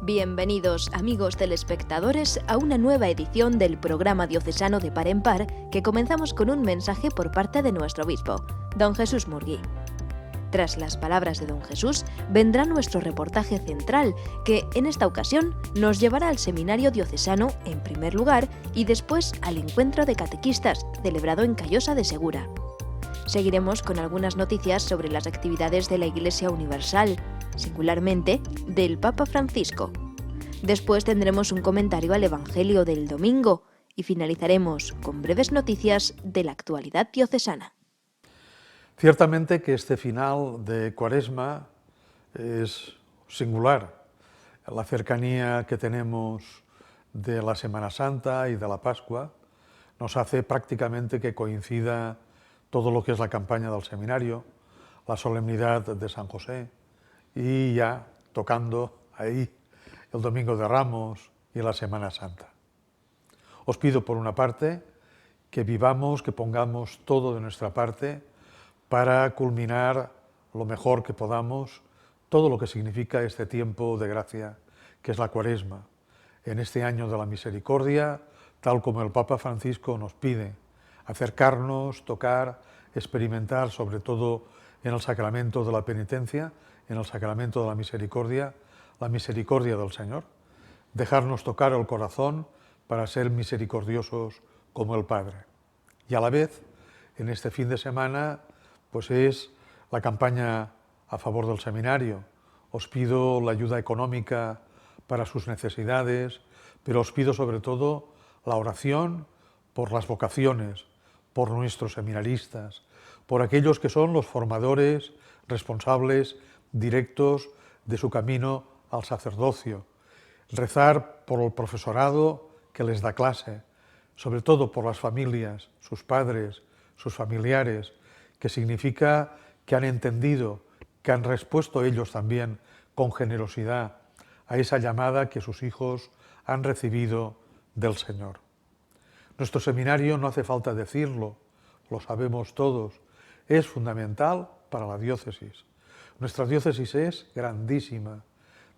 Bienvenidos, amigos telespectadores, a una nueva edición del programa diocesano de Par en Par, que comenzamos con un mensaje por parte de nuestro obispo, don Jesús Murgui. Tras las palabras de don Jesús, vendrá nuestro reportaje central, que en esta ocasión nos llevará al seminario diocesano en primer lugar y después al encuentro de catequistas, celebrado en Callosa de Segura. Seguiremos con algunas noticias sobre las actividades de la Iglesia Universal, singularmente del Papa Francisco. Después tendremos un comentario al Evangelio del domingo y finalizaremos con breves noticias de la actualidad diocesana. Ciertamente que este final de Cuaresma es singular. La cercanía que tenemos de la Semana Santa y de la Pascua nos hace prácticamente que coincida todo lo que es la campaña del seminario, la solemnidad de San José y ya tocando ahí el Domingo de Ramos y la Semana Santa. Os pido por una parte que vivamos, que pongamos todo de nuestra parte para culminar lo mejor que podamos todo lo que significa este tiempo de gracia que es la Cuaresma, en este año de la misericordia, tal como el Papa Francisco nos pide, acercarnos, tocar, experimentar, sobre todo en el sacramento de la penitencia, en el sacramento de la misericordia del Señor, dejarnos tocar el corazón para ser misericordiosos como el Padre. Y a la vez, en este fin de semana, pues es la campaña a favor del seminario. Os pido la ayuda económica para sus necesidades, pero os pido sobre todo la oración por las vocaciones, por nuestros seminaristas, por aquellos que son los formadores, responsables directos de su camino al sacerdocio. Rezar por el profesorado que les da clase, sobre todo por las familias, sus padres, sus familiares, que significa que han entendido, que han respuesto ellos también con generosidad a esa llamada que sus hijos han recibido del Señor. Nuestro seminario, no hace falta decirlo, lo sabemos todos, es fundamental para la diócesis. Nuestra diócesis es grandísima,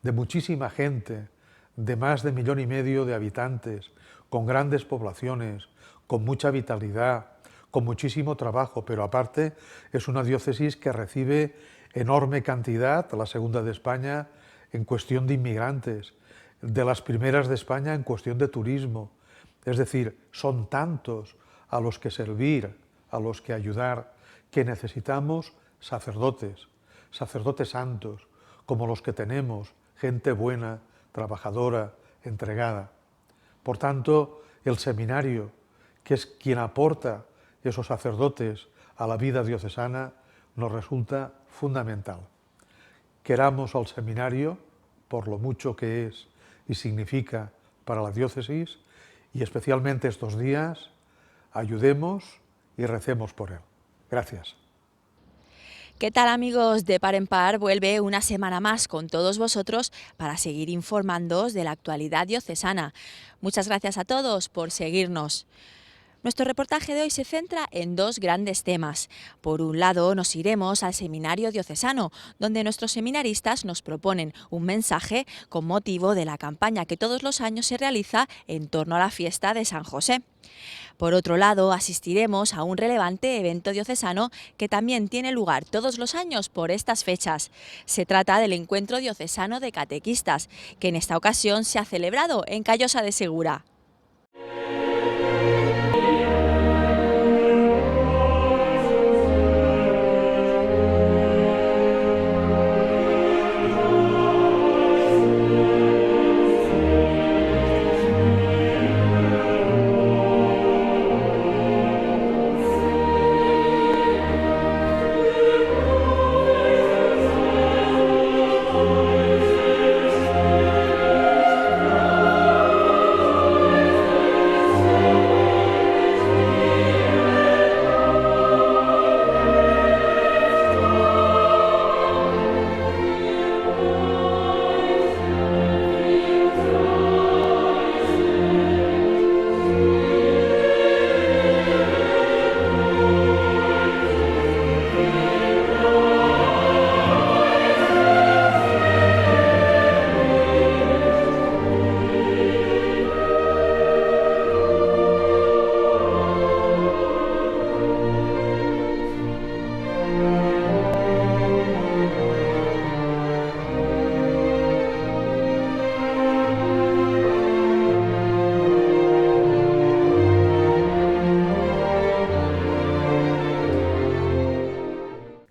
de muchísima gente, de más de 1,5 millones de habitantes, con grandes poblaciones, con mucha vitalidad, con muchísimo trabajo, pero aparte es una diócesis que recibe enorme cantidad, la segunda de España, en cuestión de inmigrantes, de las primeras de España en cuestión de turismo. Es decir, son tantos a los que servir, a los que ayudar, que necesitamos sacerdotes santos, como los que tenemos, gente buena, trabajadora, entregada. Por tanto, el seminario, que es quien aporta esos sacerdotes a la vida diocesana, nos resulta fundamental. Queramos al seminario por lo mucho que es y significa para la diócesis, y especialmente estos días, ayudemos y recemos por él. Gracias. ¿Qué tal, amigos de Par en Par? Vuelve una semana más con todos vosotros para seguir informándoos de la actualidad diocesana. Muchas gracias a todos por seguirnos. Nuestro reportaje de hoy se centra en dos grandes temas. Por un lado, nos iremos al seminario diocesano, donde nuestros seminaristas nos proponen un mensaje con motivo de la campaña que todos los años se realiza en torno a la fiesta de San José. Por otro lado, asistiremos a un relevante evento diocesano que también tiene lugar todos los años por estas fechas. Se trata del Encuentro Diocesano de Catequistas, que en esta ocasión se ha celebrado en Callosa de Segura.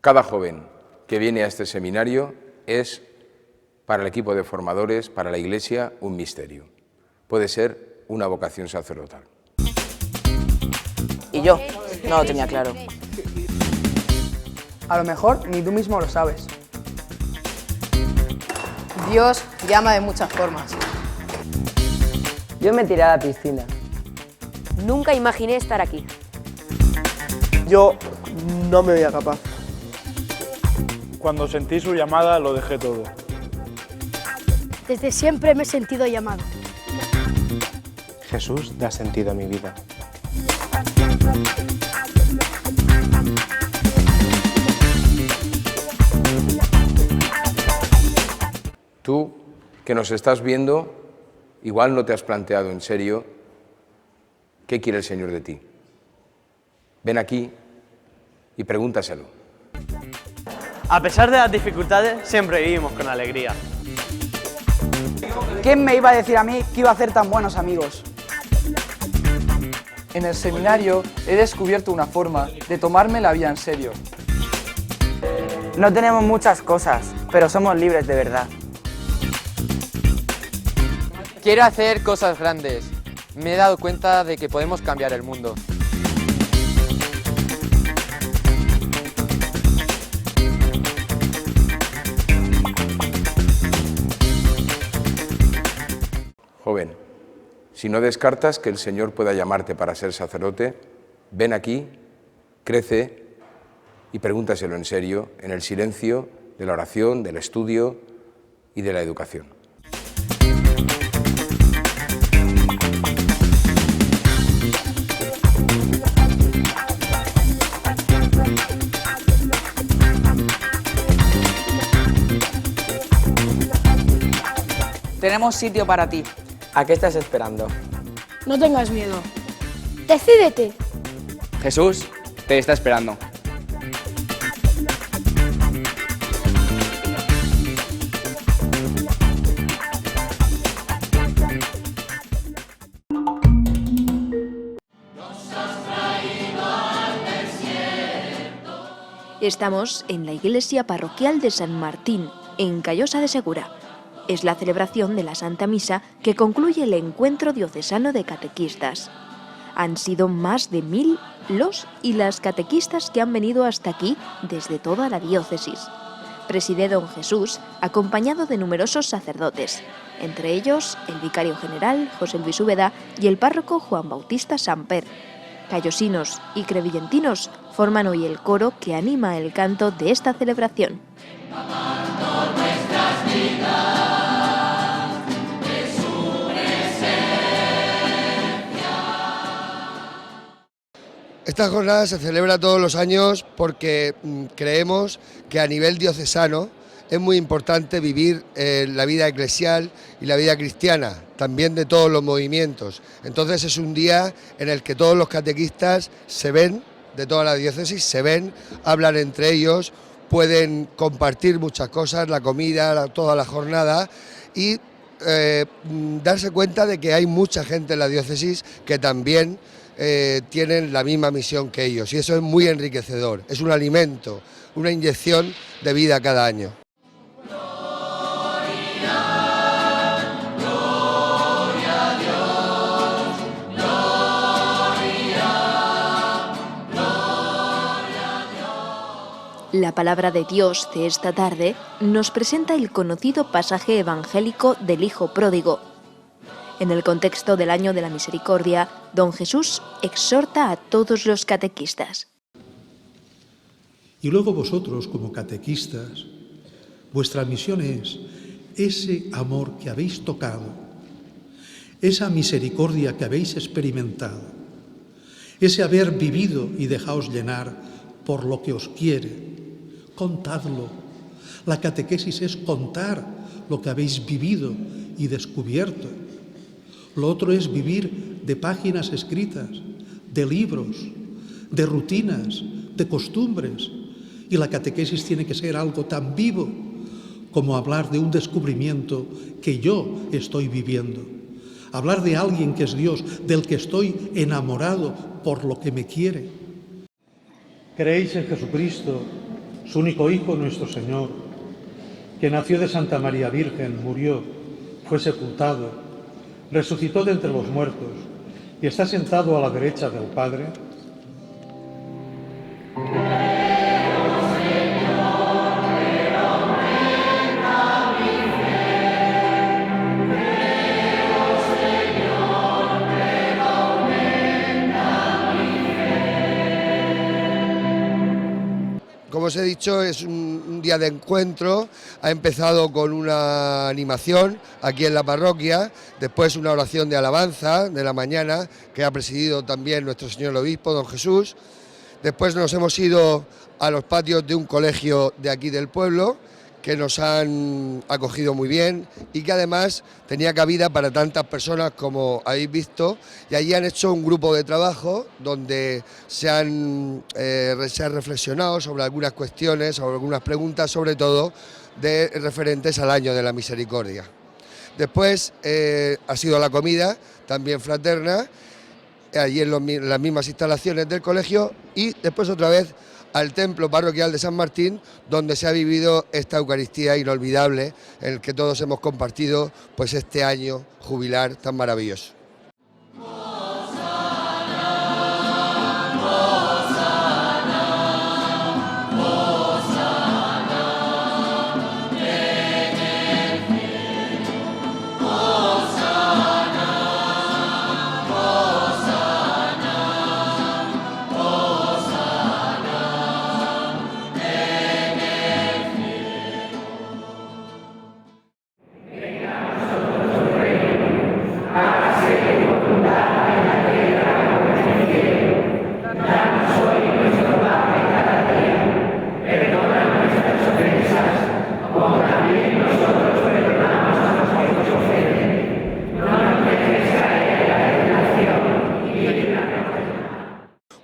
Cada joven que viene a este seminario es, para el equipo de formadores, para la Iglesia, un misterio. Puede ser una vocación sacerdotal. Y yo no lo tenía claro. A lo mejor ni tú mismo lo sabes. Dios llama de muchas formas. Yo me tiré a la piscina. Nunca imaginé estar aquí. Yo no me veía capaz. Cuando sentí su llamada lo dejé todo. Desde siempre me he sentido llamado. Jesús da sentido a mi vida. Tú, que nos estás viendo, igual no te has planteado en serio qué quiere el Señor de ti. Ven aquí y pregúntaselo. A pesar de las dificultades, siempre vivimos con alegría. ¿Quién me iba a decir a mí que iba a hacer tan buenos amigos? En el seminario he descubierto una forma de tomarme la vida en serio. No tenemos muchas cosas, pero somos libres de verdad. Quiero hacer cosas grandes. Me he dado cuenta de que podemos cambiar el mundo. Joven, si no descartas que el Señor pueda llamarte para ser sacerdote, ven aquí, crece y pregúntaselo en serio, en el silencio de la oración, del estudio y de la educación. Tenemos sitio para ti. ¿A qué estás esperando? No tengas miedo. ¡Decídete! Jesús te está esperando. Estamos en la iglesia parroquial de San Martín, en Callosa de Segura. Es la celebración de la Santa Misa que concluye el encuentro diocesano de catequistas. Han sido más de 1000 los y las catequistas que han venido hasta aquí desde toda la diócesis. Preside don Jesús, acompañado de numerosos sacerdotes, entre ellos el vicario general José Luis Úbeda y el párroco Juan Bautista Samper. Callosinos y crevillentinos forman hoy el coro que anima el canto de esta celebración. Esta jornada se celebra todos los años porque creemos que a nivel diocesano es muy importante vivir la vida eclesial y la vida cristiana, también de todos los movimientos. Entonces es un día en el que todos los catequistas se ven, de toda la diócesis, se ven, hablan entre ellos, pueden compartir muchas cosas, la comida, toda la jornada y darse cuenta de que hay mucha gente en la diócesis que también tienen la misma misión que ellos y eso es muy enriquecedor, es un alimento, una inyección de vida cada año. La palabra de Dios de esta tarde nos presenta el conocido pasaje evangélico del Hijo Pródigo. En el contexto del Año de la Misericordia, don Jesús exhorta a todos los catequistas. Y luego vosotros, como catequistas, vuestra misión es ese amor que habéis tocado, esa misericordia que habéis experimentado, ese haber vivido y dejaos llenar por lo que os quiere. Contadlo. La catequesis es contar lo que habéis vivido y descubierto. Lo otro es vivir de páginas escritas, de libros, de rutinas, de costumbres. Y la catequesis tiene que ser algo tan vivo como hablar de un descubrimiento que yo estoy viviendo. Hablar de alguien que es Dios, del que estoy enamorado por lo que me quiere. ¿Creéis en Jesucristo, su único Hijo, nuestro Señor, que nació de Santa María Virgen, murió, fue sepultado, resucitó de entre los muertos y está sentado a la derecha del Padre, Como os he dicho, es un día de encuentro. Ha empezado con una animación aquí en la parroquia, después una oración de alabanza de la mañana que ha presidido también nuestro señor obispo, don Jesús. Después nos hemos ido a los patios de un colegio de aquí del pueblo que nos han acogido muy bien y que además tenía cabida para tantas personas como habéis visto, y allí han hecho un grupo de trabajo donde se han reflexionado sobre algunas cuestiones, sobre algunas preguntas, sobre todo referentes al año de la misericordia. Después ha sido la comida, también fraterna, allí en las mismas instalaciones del colegio, y después otra vez al templo parroquial de San Martín, donde se ha vivido esta Eucaristía inolvidable en el que todos hemos compartido pues este año jubilar tan maravilloso.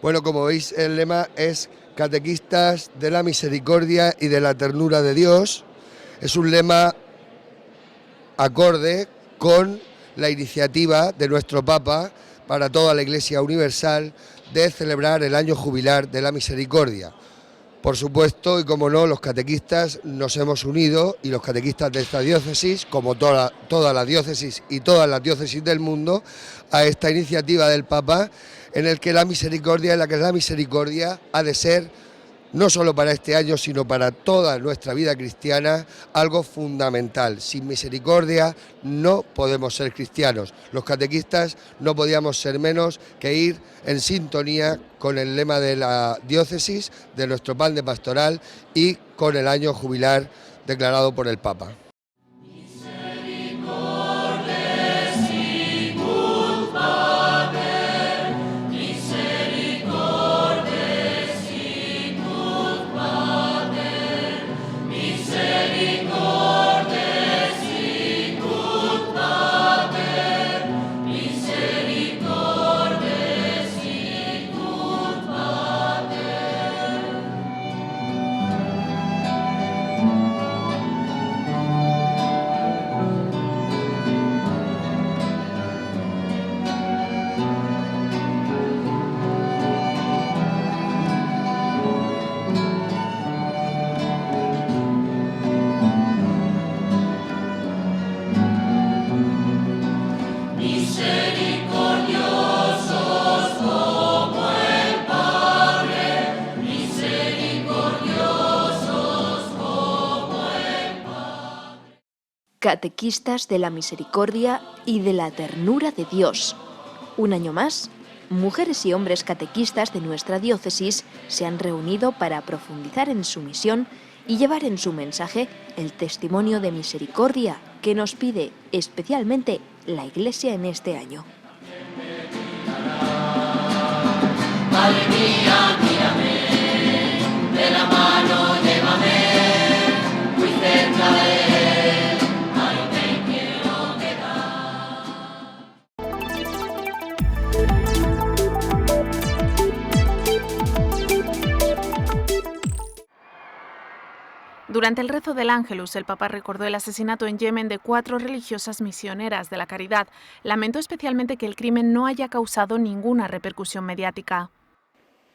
Bueno, como veis, el lema es Catequistas de la Misericordia y de la Ternura de Dios. Es un lema acorde con la iniciativa de nuestro Papa para toda la Iglesia Universal de celebrar el año jubilar de la Misericordia. Por supuesto, y como no, los catequistas nos hemos unido, y los catequistas de esta diócesis, como toda la diócesis y todas las diócesis del mundo, a esta iniciativa del Papa, en la que la misericordia ha de ser, no solo para este año, sino para toda nuestra vida cristiana, algo fundamental. Sin misericordia no podemos ser cristianos. Los catequistas no podíamos ser menos que ir en sintonía con el lema de la diócesis, de nuestro pan de pastoral y con el año jubilar declarado por el Papa. Catequistas de la Misericordia y de la Ternura de Dios. Un año más, mujeres y hombres catequistas de nuestra diócesis se han reunido para profundizar en su misión y llevar en su mensaje el testimonio de misericordia que nos pide especialmente la Iglesia en este año. Madre mía, mírame, de la mano llévame, muy cerca de él. Durante el rezo del Ángelus, el Papa recordó el asesinato en Yemen de 4 religiosas misioneras de la caridad. Lamentó especialmente que el crimen no haya causado ninguna repercusión mediática.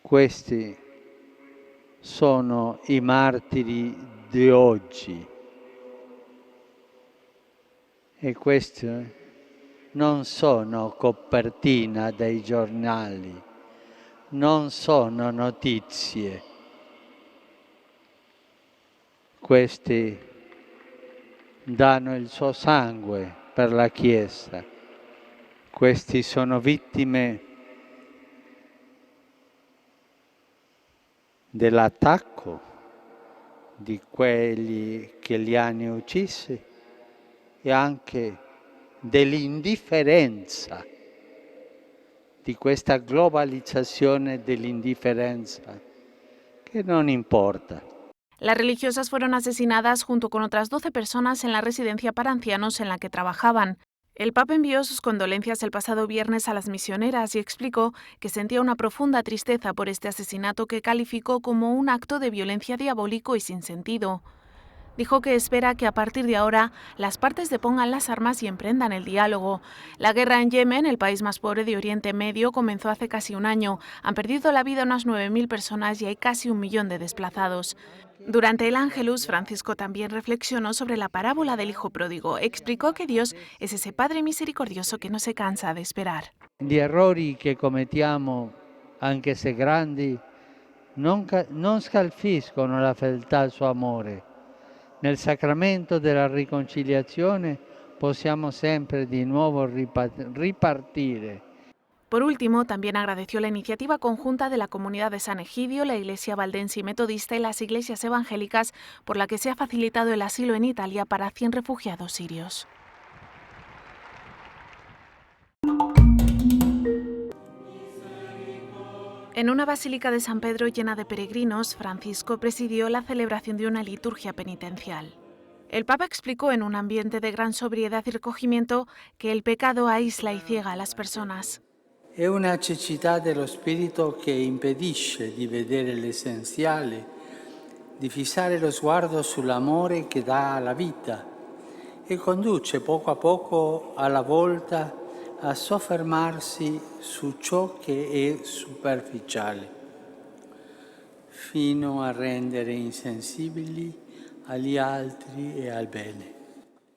Questi sono i martiri di oggi. E queste non sono copertina dei giornali, non sono notizie. Questi danno il suo sangue per la Chiesa. Questi sono vittime dell'attacco di quelli che li hanno uccisi e anche dell'indifferenza, di questa globalizzazione dell'indifferenza que no importa. Las religiosas fueron asesinadas junto con otras 12 personas en la residencia para ancianos en la que trabajaban. El Papa envió sus condolencias el pasado viernes a las misioneras y explicó que sentía una profunda tristeza por este asesinato que calificó como un acto de violencia diabólico y sin sentido. Dijo que espera que a partir de ahora las partes depongan las armas y emprendan el diálogo. La guerra en Yemen, el país más pobre de Oriente Medio, comenzó hace casi un año. Han perdido la vida unas 9.000 personas y hay casi 1 millón de desplazados. Durante el Ángelus, Francisco también reflexionó sobre la parábola del hijo pródigo. Explicó que Dios es ese Padre misericordioso que no se cansa de esperar. Gli errori che commettiamo, anche se grandi, non scalfiscono la fedeltà al suo amore. Nel sacramento della riconciliazione possiamo sempre di nuovo ripartire. Por último, también agradeció la iniciativa conjunta de la Comunidad de San Egidio, la Iglesia Valdense y Metodista y las iglesias evangélicas por la que se ha facilitado el asilo en Italia para 100 refugiados sirios. En una basílica de San Pedro llena de peregrinos, Francisco presidió la celebración de una liturgia penitencial. El Papa explicó en un ambiente de gran sobriedad y recogimiento que el pecado aísla y ciega a las personas. È una cecità dello spirito che impedisce di vedere l'essenziale, di fissare lo sguardo sull'amore che dà la vita e conduce poco a poco alla volta a soffermarsi su ciò che è superficiale, fino a rendere insensibili agli altri e al bene.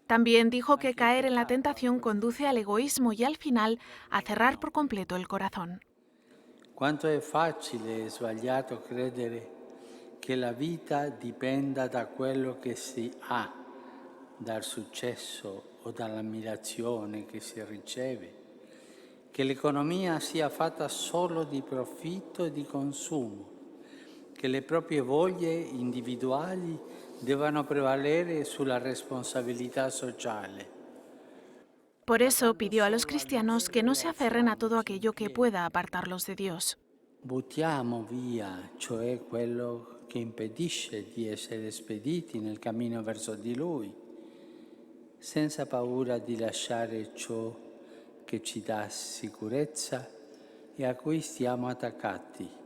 También dijo que caer en la tentación conduce al egoísmo y al final a cerrar por completo el corazón. Quanto è facile e sbagliato credere che la vita dipenda da quello che si ha, dal successo o dall'ammirazione che si riceve, che l'economia sia fatta solo di profitto e di consumo, che le proprie voglie individuali devono prevalere sulla responsabilità sociale. Por eso pidió a los cristianos que no se aferren a todo aquello que pueda apartarlos de Dios. Buttiamo via, cioè quello che impedisce di essere spediti nel cammino verso di Lui, senza paura di lasciare ciò che ci dà sicurezza e a cui stiamo attaccati.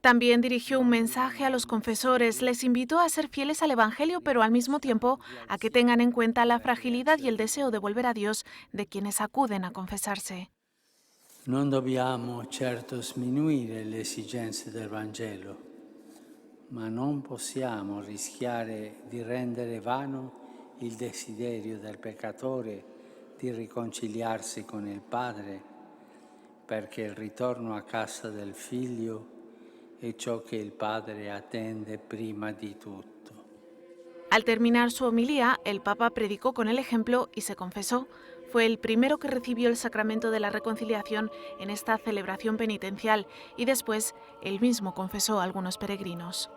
También dirigió un mensaje a los confesores, les invitó a ser fieles al Evangelio, pero al mismo tiempo a que tengan en cuenta la fragilidad y el deseo de volver a Dios de quienes acuden a confesarse. Non dobbiamo certo sminuire le esigenze del Vangelo, ma non possiamo rischiare di rendere vano il desiderio del peccatore di riconciliarsi con il Padre, perché il ritorno a casa del Figlio è ciò che il Padre attende prima di tutto. Al terminar su homilía, el Papa predicó con el ejemplo y se confesó. Fue el primero que recibió el sacramento de la reconciliación en esta celebración penitencial y después él mismo confesó a algunos peregrinos.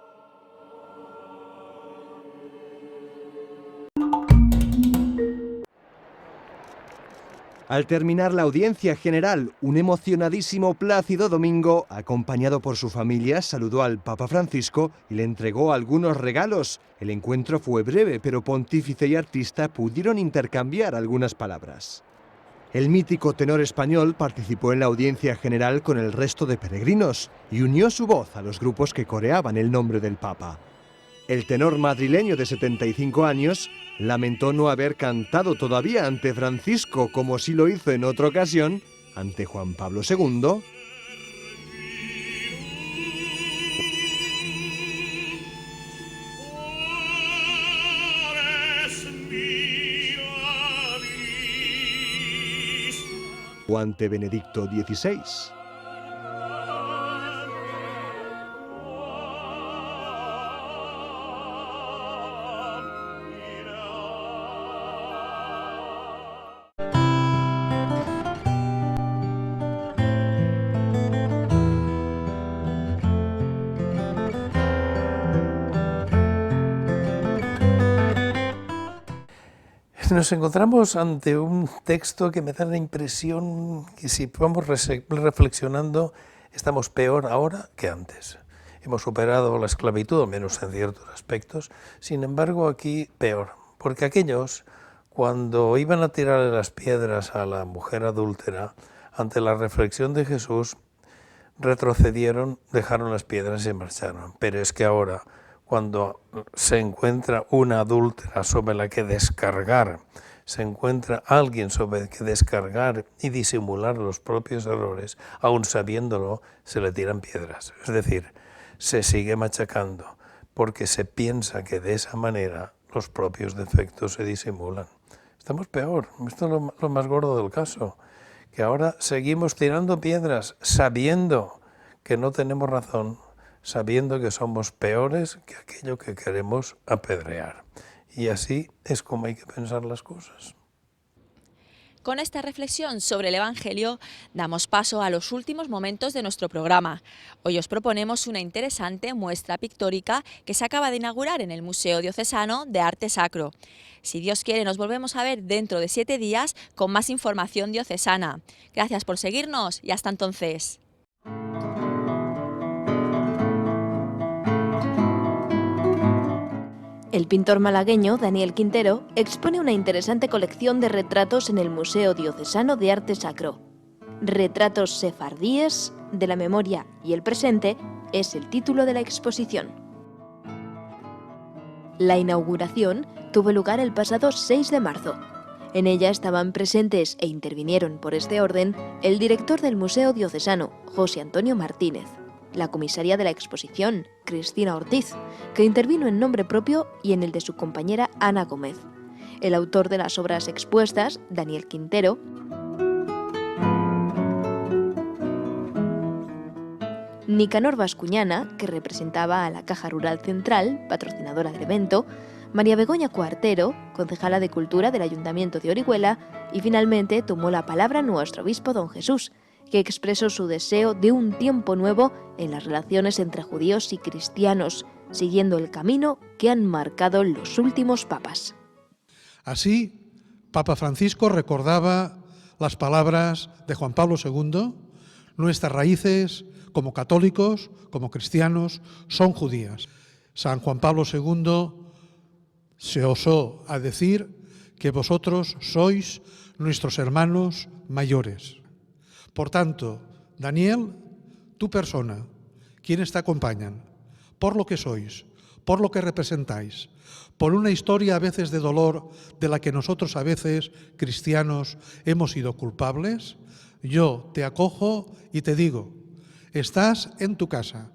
Al terminar la audiencia general, un emocionadísimo Plácido Domingo, acompañado por su familia, saludó al Papa Francisco y le entregó algunos regalos. El encuentro fue breve, pero pontífice y artista pudieron intercambiar algunas palabras. El mítico tenor español participó en la audiencia general con el resto de peregrinos y unió su voz a los grupos que coreaban el nombre del Papa. El tenor madrileño de 75 años lamentó no haber cantado todavía ante Francisco como sí lo hizo en otra ocasión ante Juan Pablo II o ante Benedicto XVI. Nos encontramos ante un texto que me da la impresión que si vamos reflexionando estamos peor ahora que antes. Hemos superado la esclavitud, al menos en ciertos aspectos, sin embargo aquí peor, porque aquellos cuando iban a tirarle las piedras a la mujer adúltera, ante la reflexión de Jesús, retrocedieron, dejaron las piedras y se marcharon. Pero es que ahora, cuando se encuentra una adúltera sobre la que descargar, se encuentra alguien sobre el que descargar y disimular los propios errores, aun sabiéndolo, se le tiran piedras. Es decir, se sigue machacando, porque se piensa que de esa manera los propios defectos se disimulan. Estamos peor, esto es lo más gordo del caso, que ahora seguimos tirando piedras sabiendo que no tenemos razón, sabiendo que somos peores que aquello que queremos apedrear. Y así es como hay que pensar las cosas. Con esta reflexión sobre el Evangelio damos paso a los últimos momentos de nuestro programa. Hoy os proponemos una interesante muestra pictórica que se acaba de inaugurar en el Museo Diocesano de Arte Sacro. Si Dios quiere, nos volvemos a ver dentro de 7 días con más información diocesana. Gracias por seguirnos y hasta entonces. El pintor malagueño Daniel Quintero expone una interesante colección de retratos en el Museo Diocesano de Arte Sacro. Retratos sefardíes de la memoria y el presente es el título de la exposición. La inauguración tuvo lugar el pasado 6 de marzo. En ella estaban presentes e intervinieron por este orden el director del Museo Diocesano, José Antonio Martínez, la comisaria de la exposición, Cristina Ortiz, que intervino en nombre propio y en el de su compañera Ana Gómez, el autor de las obras expuestas, Daniel Quintero, Nicanor Bascuñana, que representaba a la Caja Rural Central, patrocinadora del evento, María Begoña Cuartero, concejala de Cultura del Ayuntamiento de Orihuela, y finalmente tomó la palabra nuestro obispo don Jesús, que expresó su deseo de un tiempo nuevo en las relaciones entre judíos y cristianos, siguiendo el camino que han marcado los últimos papas. Así, Papa Francisco recordaba las palabras de Juan Pablo II: nuestras raíces como católicos, como cristianos, son judías. San Juan Pablo II se osó a decir que vosotros sois nuestros hermanos mayores. Por tanto, Daniel, tu persona, quienes te acompañan, por lo que sois, por lo que representáis, por una historia a veces de dolor de la que nosotros a veces, cristianos, hemos sido culpables, yo te acojo y te digo, estás en tu casa,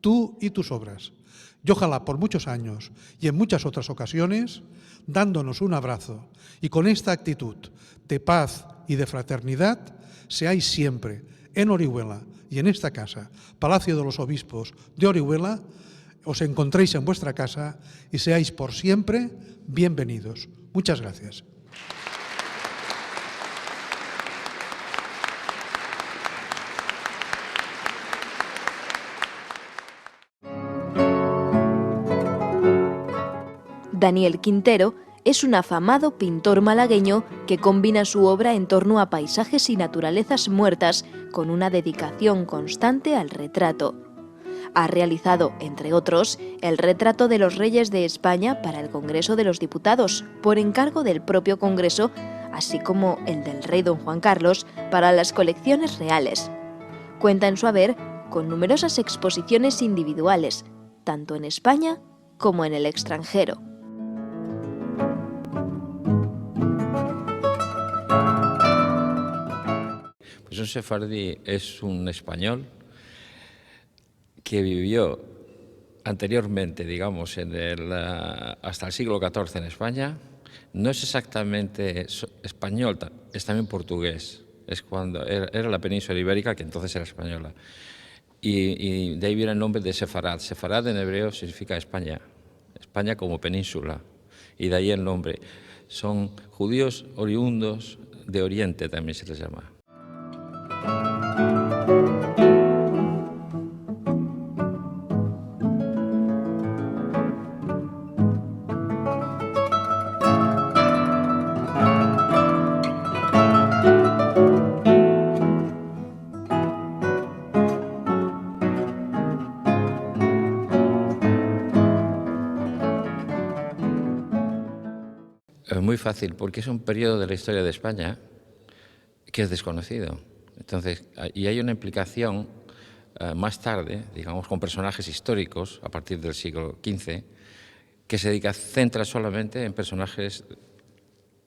tú y tus obras, y ojalá por muchos años y en muchas otras ocasiones, dándonos un abrazo y con esta actitud de paz y de fraternidad, seáis siempre en Orihuela y en esta casa, Palacio de los Obispos de Orihuela, os encontréis en vuestra casa y seáis por siempre bienvenidos. Muchas gracias. Daniel Quintero es un afamado pintor malagueño que combina su obra en torno a paisajes y naturalezas muertas con una dedicación constante al retrato. Ha realizado, entre otros, el retrato de los reyes de España para el Congreso de los Diputados, por encargo del propio Congreso, así como el del rey don Juan Carlos para las colecciones reales. Cuenta en su haber con numerosas exposiciones individuales, tanto en España como en el extranjero. Pues un sefardí es un español que vivió anteriormente, digamos, hasta el siglo XIV en España. No es exactamente español, es también portugués. es cuando era la península ibérica, que entonces era española. Y de ahí viene el nombre de Sefarad. Sefarad en hebreo significa España, España como península, y de ahí el nombre. Son judíos oriundos de Oriente, también se les llama. Muy fácil, porque es un periodo de la historia de España que es desconocido. Entonces, y hay una implicación más tarde, digamos, con personajes históricos a partir del siglo XV, que se centra solamente en personajes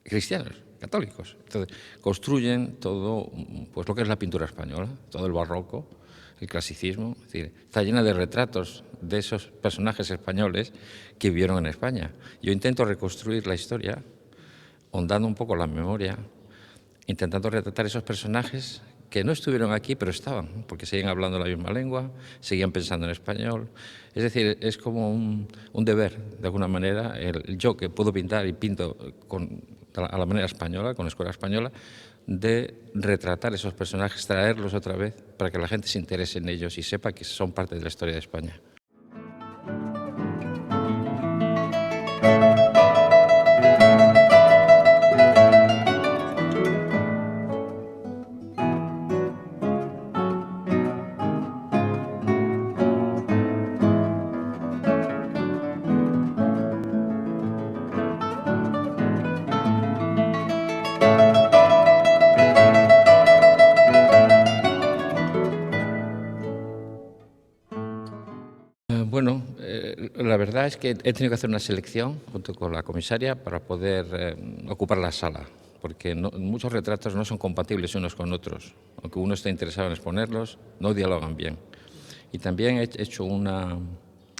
cristianos, católicos. Entonces, construyen todo, pues lo que es la pintura española, todo el barroco, el clasicismo, es decir, está llena de retratos de esos personajes españoles que vivieron en España. Yo intento reconstruir la historia, hondando un poco la memoria, intentando retratar esos personajes que no estuvieron aquí, pero estaban, porque seguían hablando la misma lengua, seguían pensando en español. Es decir, es como un deber, de alguna manera, yo que puedo pintar y pinto a la manera española, con la escuela española, de retratar esos personajes, traerlos otra vez, para que la gente se interese en ellos y sepa que son parte de la historia de España. Bueno, la verdad es que he tenido que hacer una selección junto con la comisaria para poder ocupar la sala, porque muchos retratos no son compatibles unos con otros. Aunque uno esté interesado en exponerlos, no dialogan bien. Y también he hecho una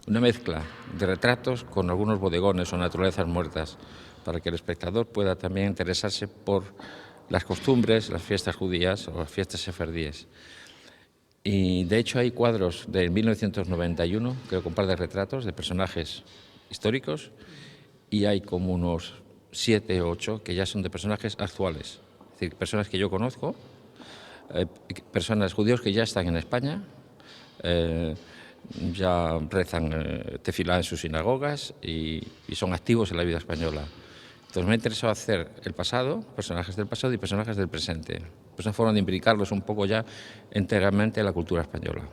mezcla de retratos con algunos bodegones o naturalezas muertas, para que el espectador pueda también interesarse por las costumbres, las fiestas judías o las fiestas sefardíes. Y de hecho hay cuadros de 1991, creo, con un par de retratos de personajes históricos, y hay como unos 7 o 8 que ya son de personajes actuales, es decir, personas que yo conozco, personas judíos que ya están en España, ya rezan tefilá en sus sinagogas y son activos en la vida española. Entonces me ha interesado hacer el pasado, personajes del pasado y personajes del presente. Pues una forma de imbricarlos un poco ya enteramente en la cultura española.